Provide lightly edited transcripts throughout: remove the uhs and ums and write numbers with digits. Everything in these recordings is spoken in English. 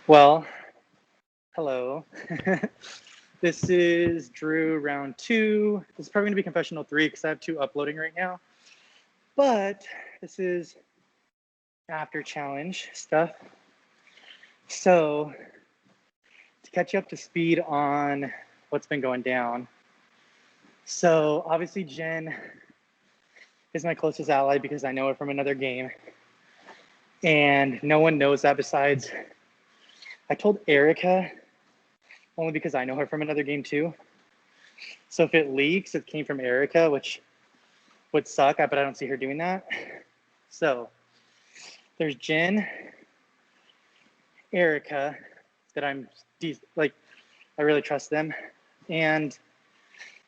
Well, hello. This is Drew round 2. This is probably going to be Confessional 3 because I have 2 uploading right now. But this is after challenge stuff. So to catch you up to speed on what's been going down. So obviously Jen is my closest ally because I know her from another game. And no one knows that besides, I told Erica only because I know her from another game too. So if it leaks, it came from Erica, which would suck, but I don't see her doing that. So there's Jen, Erica, that I really trust them. And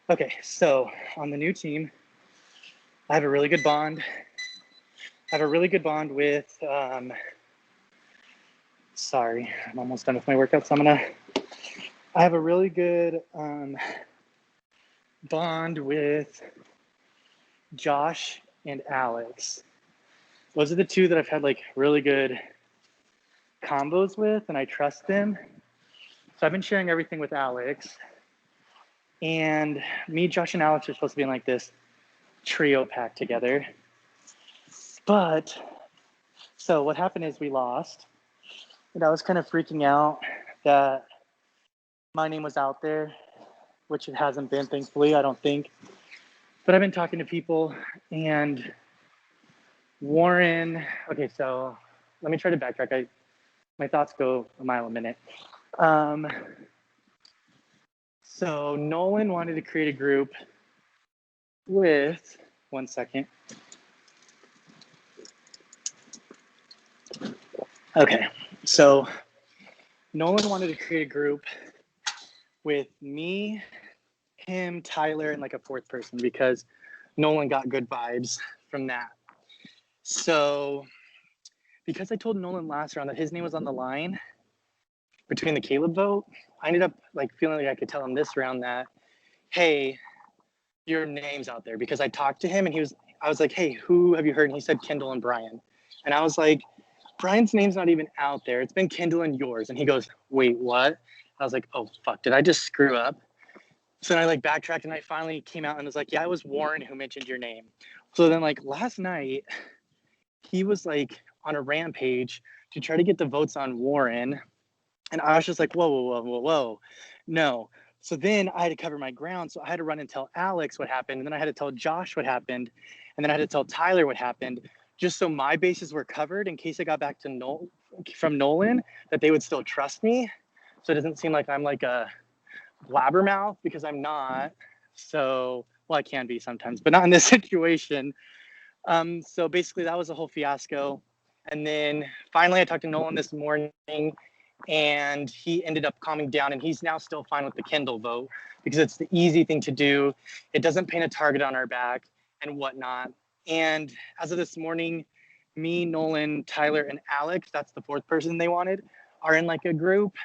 okay, so on the new team, I have a really good bond. I have a really good bond with, sorry, I'm almost done with my workout, so I have a really good bond with Josh and Alex. Those are the 2 that I've had like really good combos with, and I trust them. So I've been sharing everything with Alex. And me, Josh, and Alex are supposed to be in like this trio pack together. But, so what happened is we lost. And I was kind of freaking out that my name was out there, which it hasn't been, thankfully, I don't think. But I've been talking to people, and Warren, okay, so let me try to backtrack. My thoughts go a mile a minute. So Nolan wanted to create a group with, one second. Okay, so Nolan wanted to create a group with me, him, Tyler, and like a 4th person because Nolan got good vibes from that. So because I told Nolan last round that his name was on the line between the Caleb vote, I ended up like feeling like I could tell him this round that, hey, your name's out there, because I talked to him and I was like, hey, who have you heard? And he said Kendall and Brian. And I was like, Brian's name's not even out there. It's been Kendall and yours. And he goes, wait, what? I was like, oh, fuck, did I just screw up? So then I like backtracked and I finally came out and was like, yeah, it was Warren who mentioned your name. So then like last night, he was like on a rampage to try to get the votes on Warren. And I was just like, whoa, no. So then I had to cover my ground. So I had to run and tell Alex what happened. And then I had to tell Josh what happened. And then I had to tell Tyler what happened, just so my bases were covered in case I got back to from Nolan, that they would still trust me. So it doesn't seem like I'm like a blabbermouth, because I'm not. So, well, I can be sometimes, but not in this situation. So basically that was a whole fiasco. And then finally I talked to Nolan this morning, and he ended up calming down, and he's now still fine with the Kendall vote because it's the easy thing to do. It doesn't paint a target on our back and whatnot. And as of this morning, me, Nolan, Tyler, and Alex, that's the 4th person they wanted, are in like a group,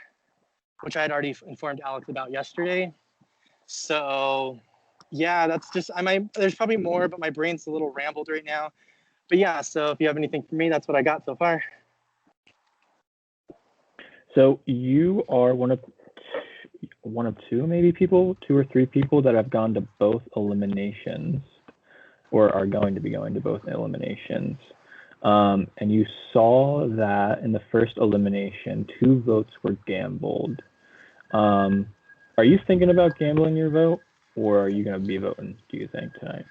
which I had already informed Alex about yesterday. So yeah, that's just, there's probably more, but my brain's a little rambled right now. But yeah, so if you have anything for me, that's what I got so far. So you are one of 2 maybe people, 2 or 3 people that have gone to both eliminations, or are going to be going to both eliminations. And you saw that in the first elimination, 2 votes were gambled. Are you thinking about gambling your vote, or are you going to be voting, do you think, tonight?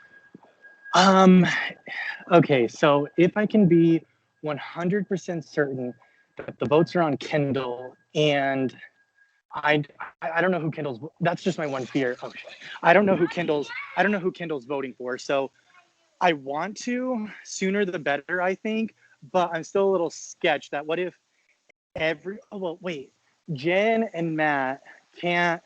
Okay, so if I can be 100% certain that the votes are on Kendall, and I don't know who Kendall's, that's just my one fear. Oh shit. I don't know who Kendall's voting for. So I want to, sooner the better, I think, but I'm still a little sketched that what if Jen and Matt can't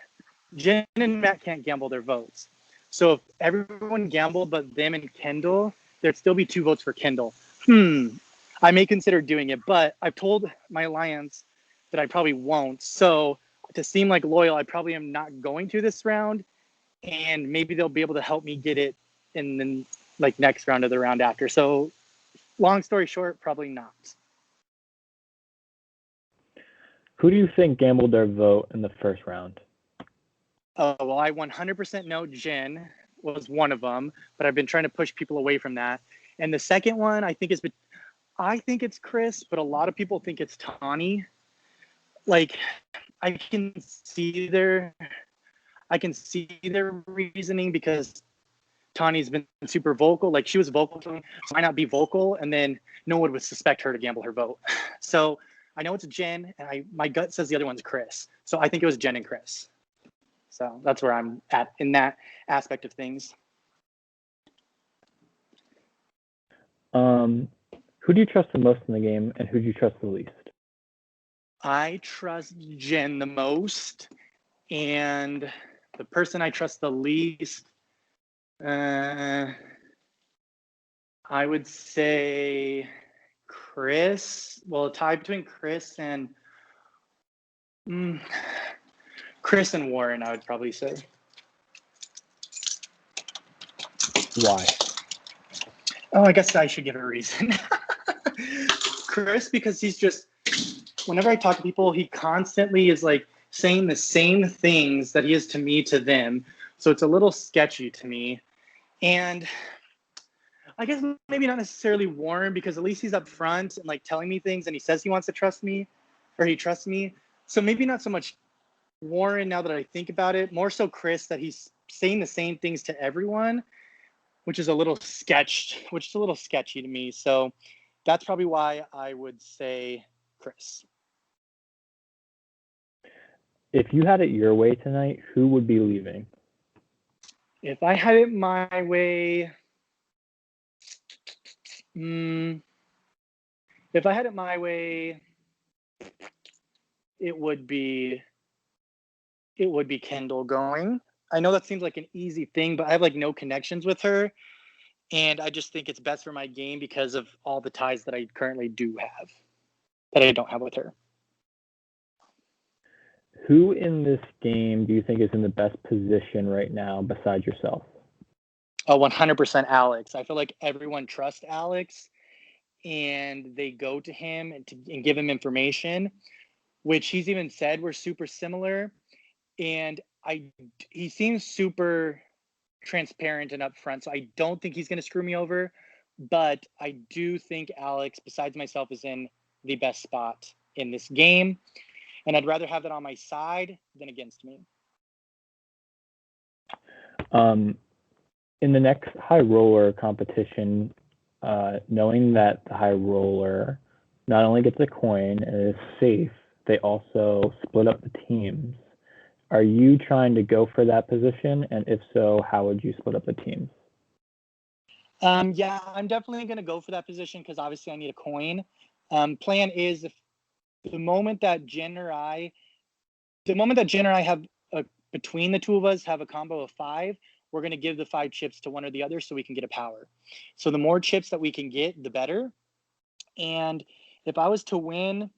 gamble their votes. So if everyone gambled but them and Kendall, there'd still be 2 votes for Kendall. I may consider doing it, but I've told my alliance that I probably won't. So to seem like loyal, I probably am not going to this round, and maybe they'll be able to help me get it in the like next round or the round after. So long story short, probably not. Who do you think gambled their vote in the first round? Oh, well, I 100% know Jen was one of them, but I've been trying to push people away from that. And the second one, I think it's Chris, but a lot of people think it's Tawny. Like, I can see their reasoning because Tawny's been super vocal. Like, she was vocal, so why not be vocal? And then no one would suspect her to gamble her vote. So I know it's Jen, and my gut says the other one's Chris. So I think it was Jen and Chris. So that's where I'm at in that aspect of things. Who do you trust the most in the game, and who do you trust the least? I trust Jen the most, and the person I trust the least, I would say Chris. Well, a tie between Chris and Warren, I would probably say. Why? Oh, I guess I should give a reason. Chris, because he's just, whenever I talk to people, he constantly is like saying the same things that he is to me to them. So it's a little sketchy to me. And I guess maybe not necessarily Warren, because at least he's up front and like telling me things, and he says he wants to trust me, or he trusts me. So maybe not so much Warren now that I think about it, more so Chris, that he's saying the same things to everyone, which is a little sketchy to me. So that's probably why I would say Chris. If you had it your way tonight, who would be leaving? If I had it my way, if I had it my way, it would be Kendall going. I know that seems like an easy thing, but I have like no connections with her, and I just think it's best for my game because of all the ties that I currently do have that I don't have with her. Who in this game do you think is in the best position right now besides yourself? Oh, 100% Alex. I feel like everyone trusts Alex, and they go to him and give him information, which he's even said we're super similar. And he seems super transparent and upfront, so I don't think he's going to screw me over. But I do think Alex, besides myself, is in the best spot in this game, and I'd rather have that on my side than against me. In the next high roller competition, knowing that the high roller not only gets a coin and is safe, they also split up the teams. Are you trying to go for that position? And if so, how would you split up the teams? Yeah, I'm definitely going to go for that position because obviously I need a coin. Plan is if the moment that Jen or I have between the two of us have a combo of 5, we're going to give the 5 chips to one or the other so we can get a power. So the more chips that we can get, the better. And if I was to win,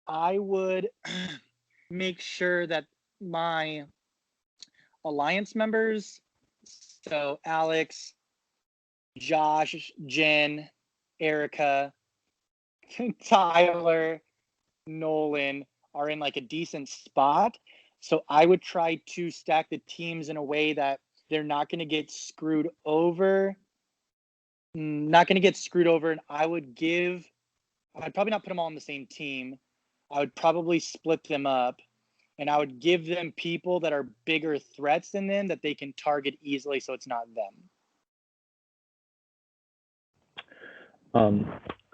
I would make sure that my alliance members, so Alex, Josh, Jen, Erica, Tyler, Nolan, are in like a decent spot. So I would try to stack the teams in a way that they're not going to get screwed over. And I'd probably not put them all on the same team. I would probably split them up, and I would give them people that are bigger threats than them that they can target easily, so it's not them.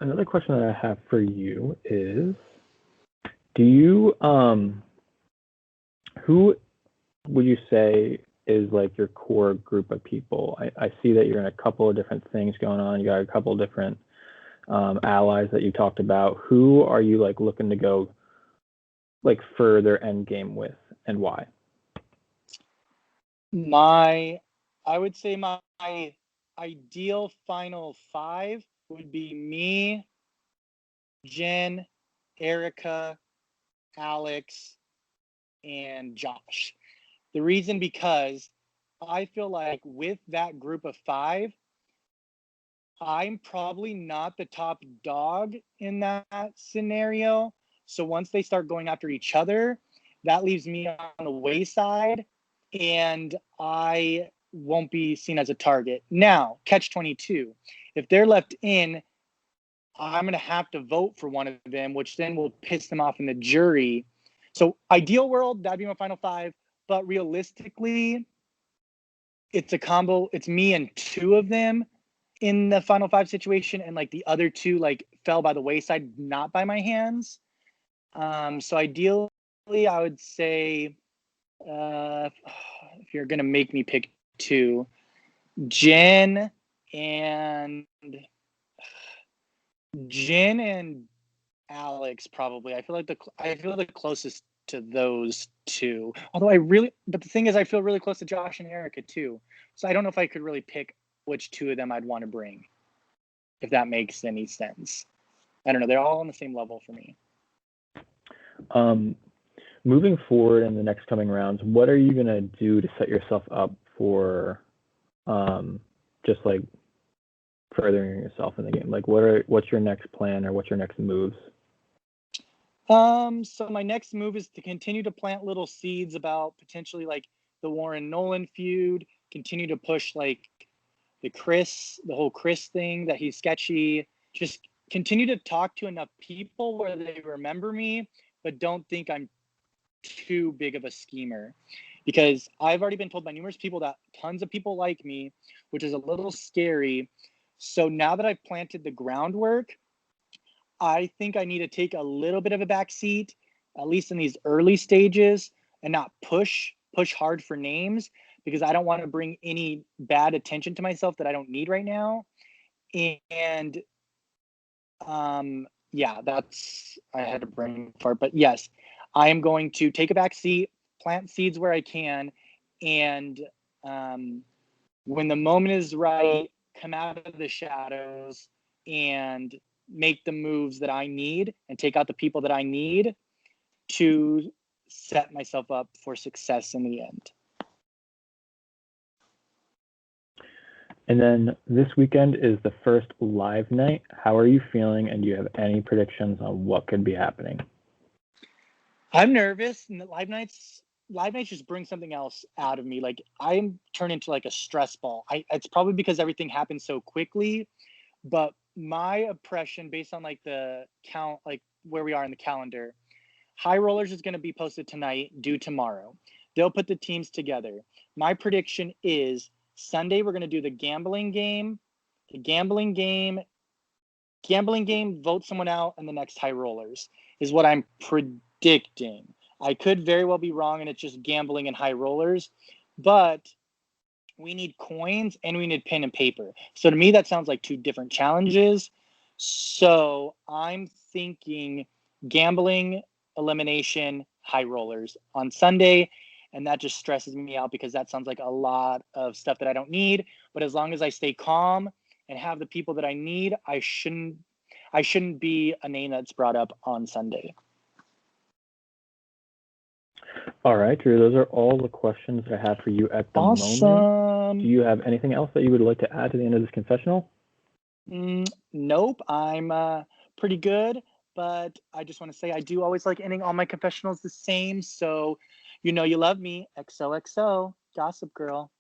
Another question that I have for you is, do you who would you say is like your core group of people? I see that you're in a couple of different things going on. You got a couple of different allies that you talked about. Who are you like looking to go like further end game with, and why? I would say my ideal final 5 would be me, Jen, Erica, Alex, and Josh. The reason because I feel like with that group of 5, I'm probably not the top dog in that scenario. So once they start going after each other, that leaves me on the wayside and I won't be seen as a target. Now, catch 22. If they're left in, I'm going to have to vote for one of them, which then will piss them off in the jury. So, ideal world, that'd be my final 5. But realistically, it's a combo. It's me and 2 of them in the final 5 situation, and like the other 2 like fell by the wayside, not by my hands. So ideally, I would say if you're gonna make me pick 2, Jen and Alex probably. I feel the closest to those 2. Although but the thing is, I feel really close to Josh and Erica too. So I don't know if I could really pick which 2 of them I'd want to bring, if that makes any sense. I don't know. They're all on the same level for me. Moving forward in the next coming rounds, what are you gonna do to set yourself up for just like furthering yourself in the game? Like what's your next plan or what's your next moves? So my next move is to continue to plant little seeds about potentially like the Warren Nolan feud, continue to push like the whole Chris thing that he's sketchy, just continue to talk to enough people where they remember me, but don't think I'm too big of a schemer, because I've already been told by numerous people that tons of people like me, which is a little scary. So now that I've planted the groundwork, I think I need to take a little bit of a back seat, at least in these early stages, and not push hard for names, because I don't want to bring any bad attention to myself that I don't need right now. And yeah, I had to bring fart, but yes, I am going to take a back seat, plant seeds where I can, and when the moment is right, come out of the shadows and make the moves that I need and take out the people that I need to set myself up for success in the end. And then this weekend is the first live night. How are you feeling, and do you have any predictions on what could be happening? I'm nervous, and the live nights just bring something else out of me. Like I'm turned into like a stress ball. It's probably because everything happened so quickly, but my impression based on like the count, like where we are in the calendar, High Rollers is going to be posted tonight, due tomorrow. They'll put the teams together. My prediction is Sunday we're going to do the gambling game, vote someone out, and the next High Rollers is what I'm predicting. I could very well be wrong and it's just gambling and High Rollers, but we need coins and we need pen and paper. So to me, that sounds like 2 different challenges. So I'm thinking gambling, elimination, High Rollers on Sunday. And that just stresses me out because that sounds like a lot of stuff that I don't need. But as long as I stay calm and have the people that I need, I shouldn't be a name that's brought up on Sunday. All right, Drew, those are all the questions I have for you at the moment. Do you have anything else that you would like to add to the end of this confessional? Nope, I'm pretty good, but I just want to say I do always like ending all my confessionals the same. So, you know you love me. XOXO, Gossip Girl.